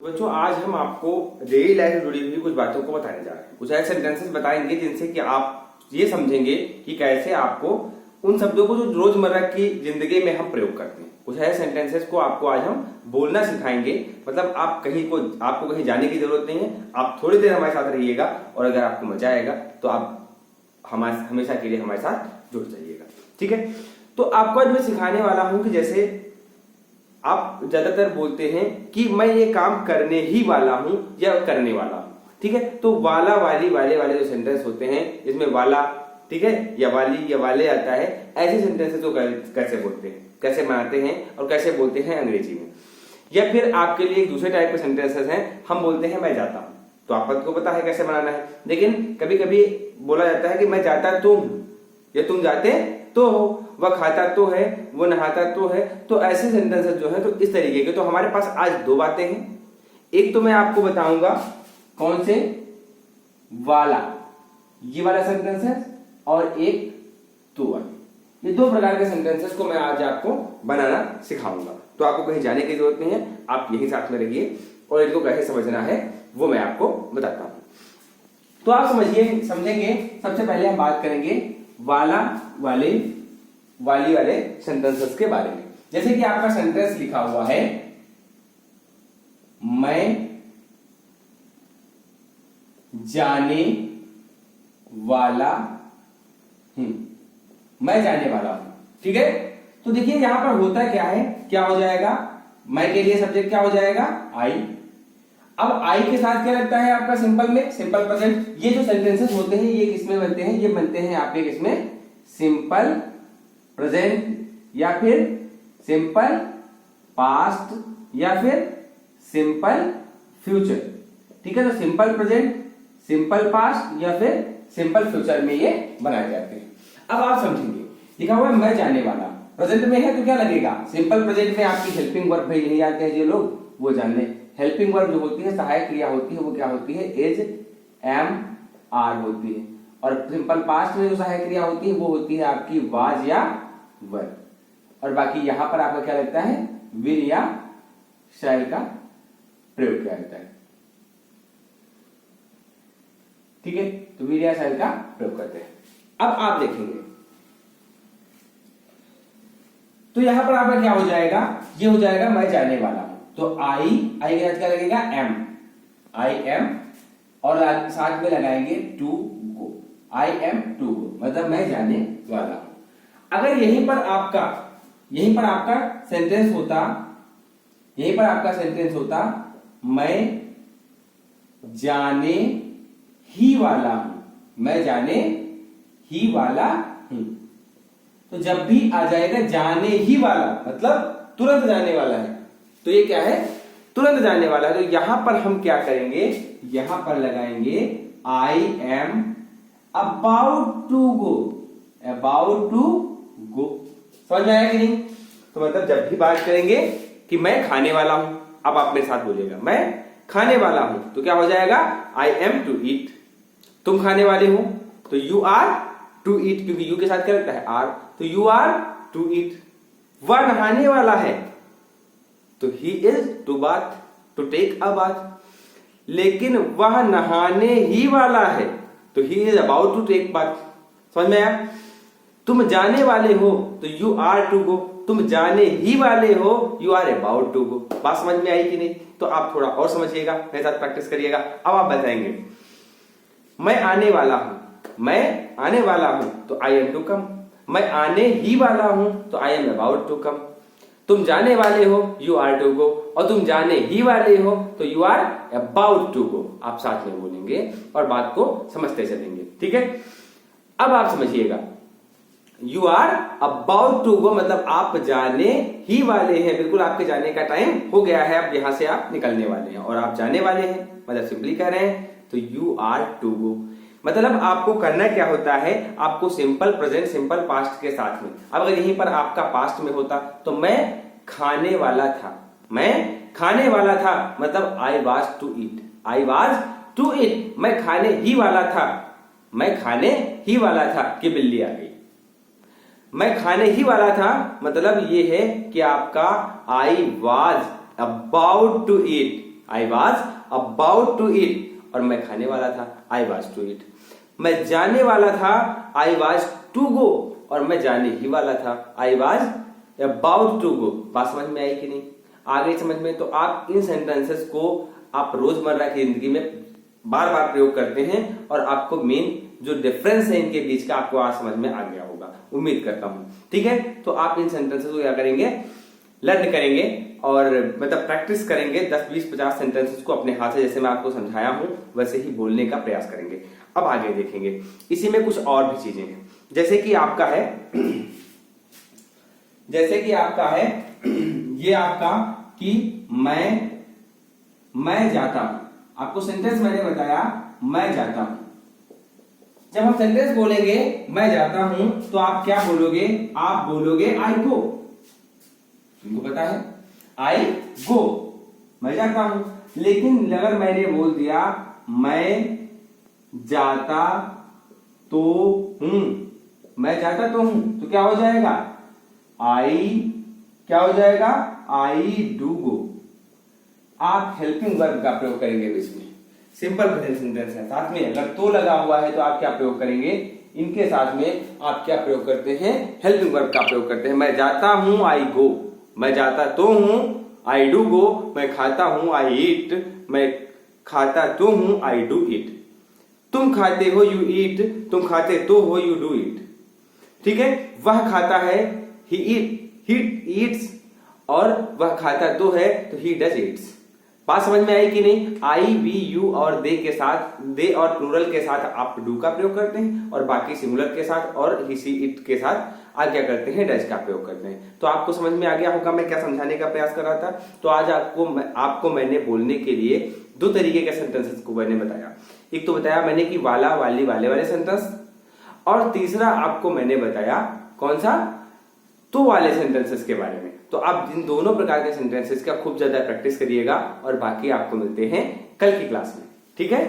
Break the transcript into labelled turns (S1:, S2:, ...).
S1: बच्चों आज हम आपको डेली लाइफ से जुड़ी हुई कुछ बातों को बताने जा रहे हैं। कुछ ऐसे सेंटेंसेस बताएंगे जिनसे कि आप ये समझेंगे कि कैसे आपको उन शब्दों को जो रोजमर्रा की जिंदगी में हम प्रयोग करते हैं, कुछ ऐसे सेंटेंसेस को आपको आज हम बोलना सिखाएंगे। मतलब आपको कहीं जाने की जरूरत नहीं है, आप थोड़ी देर हमारे साथ रहिएगा और अगर आपको मजा आएगा तो आप हमेशा के लिए हमारे साथ जुड़ जाइएगा। ठीक है, तो आपको आज मैं सिखाने वाला हूं कि जैसे आप ज्यादातर बोलते हैं कि मैं ये काम करने ही वाला हूं या करने वाला हूं। ठीक है, तो वाला वाली वाले वाले जो सेंटेंस होते हैं इसमें वाला, ठीक है, या वाली या वाले आता है, ऐसे सेंटेंसेस को कैसे बोलते हैं, कैसे बनाते हैं और कैसे बोलते हैं अंग्रेजी में। या फिर आपके लिए एक दूसरे टाइप के सेंटेंसेस हैं, हम बोलते हैं मैं जाता हूं, तो आपको पता है कैसे बनाना है। लेकिन कभी कभी बोला जाता है कि मैं जाता तो हूं या तुम जाते तो हो, वह खाता तो है, वो नहाता तो है। तो ऐसे सेंटेंसेस जो है तो इस तरीके के। तो हमारे पास आज दो बातें हैं। एक तो मैं आपको बताऊंगा कौन से, वाला, ये वाला सेंटेंस है, और एक तो वाला। ये दो प्रकार के सेंटेंसेस को मैं आज आपको बनाना सिखाऊंगा। तो आपको कहीं जाने की जरूरत नहीं है, आप यही साथ में रहिए और इनको कैसे समझना है वो मैं आपको बताता हूं। तो आप समझेंगे। सबसे पहले हम बात करेंगे वाला वाले वाली वाले सेंटेंसेस के बारे में। जैसे कि आपका सेंटेंस लिखा हुआ है मैं जाने वाला हूं, मैं जाने वाला हूं। ठीक है, तो देखिए यहां पर होता क्या है, क्या हो जाएगा, मैं के लिए सब्जेक्ट क्या हो जाएगा, आई। अब आई के साथ क्या लगता है आपका सिंपल में, सिंपल प्रेजेंट। ये जो सेंटेंसेस होते हैं ये किसमें बनते हैं, ये बनते हैं आपके किसमें, सिंपल प्रेजेंट या फिर सिंपल पास्ट या फिर सिंपल फ्यूचर। ठीक है, तो सिंपल प्रेजेंट, सिंपल पास्ट या फिर सिंपल फ्यूचर में ये बनाए जाते हैं। अब आप समझेंगे, लिखा हुआ है मैं जाने वाला, प्रेजेंट में है तो क्या लगेगा, सिंपल प्रेजेंट में आपकी हेल्पिंग वर्ब भेज नहीं आते हैं जो लोग, वो जान लें। हेल्पिंग वर्ब जो होती है, सहायक क्रिया होती है, वो क्या होती है, इज, एम, आर होती है। और सिंपल पास्ट में जो सहायक क्रिया होती है वो होती है आपकी वाज या वर। और बाकी यहां पर आपका क्या लगता है, विल या शैल का प्रयोग किया जाता है। ठीक है, तो विल या शैल का प्रयोग करते हैं। अब आप देखेंगे तो यहां पर आपका क्या हो जाएगा, ये हो जाएगा मैं जाने वाला हूं। तो आई के साथ क्या लगेगा, एम, आई एम, और साथ में लगाएंगे to go, I am to go, मतलब मैं जाने वाला हूं। अगर यहीं पर आपका सेंटेंस होता मैं जाने ही वाला हूं, मैं जाने ही वाला हूं, तो जब भी आ जाएगा जाने ही वाला मतलब तुरंत जाने वाला है, तो ये क्या है, तुरंत जाने वाला है। तो यहां पर हम क्या करेंगे, यहां पर लगाएंगे I am about to go, about to go. समझ में आया कि नहीं। तो मतलब जब भी बात करेंगे कि मैं खाने वाला हूं, अब आप मेरे साथ बोलिएगा मैं खाने वाला हूं, तो क्या हो जाएगा, आई एम टू ईट। तुम खाने वाले हो तो यू आर टू ईट, क्योंकि यू के साथ क्या लगता है, आर, तो यू आर टू ईट। वह नहाने वाला है तो he is to bath, to take a bath. लेकिन वह नहाने ही वाला है तो he is about to take bath. समझ में आया। तुम जाने वाले हो तो यू आर टू गो, तुम जाने ही वाले हो, you are about to go. बात समझ में आई कि नहीं। तो आप थोड़ा और समझिएगा, मेरे साथ प्रैक्टिस करिएगा। अब आप बताएंगे मैं आने वाला हूं, मैं आने वाला हूं तो आई एम टू कम, मैं आने ही वाला हूं तो I am about to come. तुम जाने वाले हो, यू आर टू गो, और तुम जाने ही वाले हो तो you are about to go. आप साथ में बोलेंगे और बात को समझते चलेंगे। ठीक है, अब आप समझिएगा, you are about to go मतलब आप जाने ही वाले हैं, बिल्कुल आपके जाने का टाइम हो गया है, अब यहां से आप निकलने वाले हैं और आप जाने वाले हैं, मतलब सिंपली कह रहे हैं तो यू आर टू गो। मतलब आपको करना क्या होता है, आपको सिंपल प्रेजेंट सिंपल पास्ट के साथ में, अब अगर यहीं पर आपका पास्ट में होता तो मैं खाने वाला था, मैं खाने वाला था मतलब I was to eat, I was to eat, मैं खाने ही वाला था, मैं खाने ही वाला था कि बिल्ली आ गई। मैं खाने ही वाला था मतलब ये है कि आपका I was about to eat, I was about to eat, और मैं खाने वाला था, आई वॉज टू ईट। मैं जाने वाला था, आई वॉज टू गो, और मैं जाने ही वाला था, I was about to go. बात समझ में आई कि नहीं? आ गई समझ में? तो आप इन सेंटेंसेस को आप रोजमर्रा की जिंदगी में बार बार प्रयोग करते हैं और आपको मेन जो डिफरेंस है इनके बीच का आपको आज समझ में आ गया होगा, उम्मीद करता हूं। ठीक है, तो आप इन सेंटेंसेस को क्या करेंगे, लर्न करेंगे और मतलब प्रैक्टिस करेंगे। 10, 20, 50 सेंटेंसेस को अपने हाथ से जैसे मैं आपको समझाया हूं वैसे ही बोलने का प्रयास करेंगे। अब आगे देखेंगे, इसी में कुछ और भी चीजें हैं, जैसे कि आपका है ये आपका कि मैं जाता हूं। आपको सेंटेंस मैंने बताया मैं जाता हूं। जब हम सेंटेंस बोलेंगे मैं जाता हूं तो आप क्या बोलोगे? आप बोलोगे आई गो। तुमको पता है आई गो, मैं जाता हूं। लेकिन अगर मैंने बोल दिया मैं जाता तो हूं, मैं जाता तो हूं, तो क्या हो जाएगा? क्या हो जाएगा? I do go. आप हेल्पिंग वर्ब का प्रयोग करेंगे बीच में, सिंपल प्रेजेंट सेंटेंस है, साथ में अगर तो लगा हुआ है तो आप क्या प्रयोग करेंगे? इनके साथ में आप क्या प्रयोग करते हैं? हेल्पिंग वर्ब का प्रयोग करते हैं। मैं जाता हूं, आई गो। मैं जाता तो हूं, आई डू गो। मैं खाता हूं, आई ईट। मैं खाता तो हूं, आई डू ईट। तुम खाते हो, यू ईट। तुम खाते तो हो, यू डू ईट। ठीक है, वह खाता है, ही ईट्स, और वह खाता तो है तो ही डज ईट्स। बात समझ में आई कि नहीं? आई, वी, यू और दे के साथ, दे और प्लूरल के साथ आप डू का प्रयोग करते हैं और बाकी सिंगुलर के साथ और ही, सी, इट के साथ आप क्या करते हैं? डज का प्रयोग करते हैं। तो आपको समझ में आ गया होगा मैं क्या समझाने का प्रयास कर रहा था। तो आज आपको मैंने बोलने के लिए 2 तरीके के सेंटेंसेस को मैंने बताया। एक तो बताया मैंने कि वाला, वाली, वाले वाले सेंटेंस, और तीसरा आपको मैंने बताया कौन सा? तो वाले सेंटेंसेस के बारे में। तो आप इन दोनों प्रकार के सेंटेंसेस का खूब ज्यादा प्रैक्टिस करिएगा और बाकी आपको मिलते हैं कल की क्लास में। ठीक है।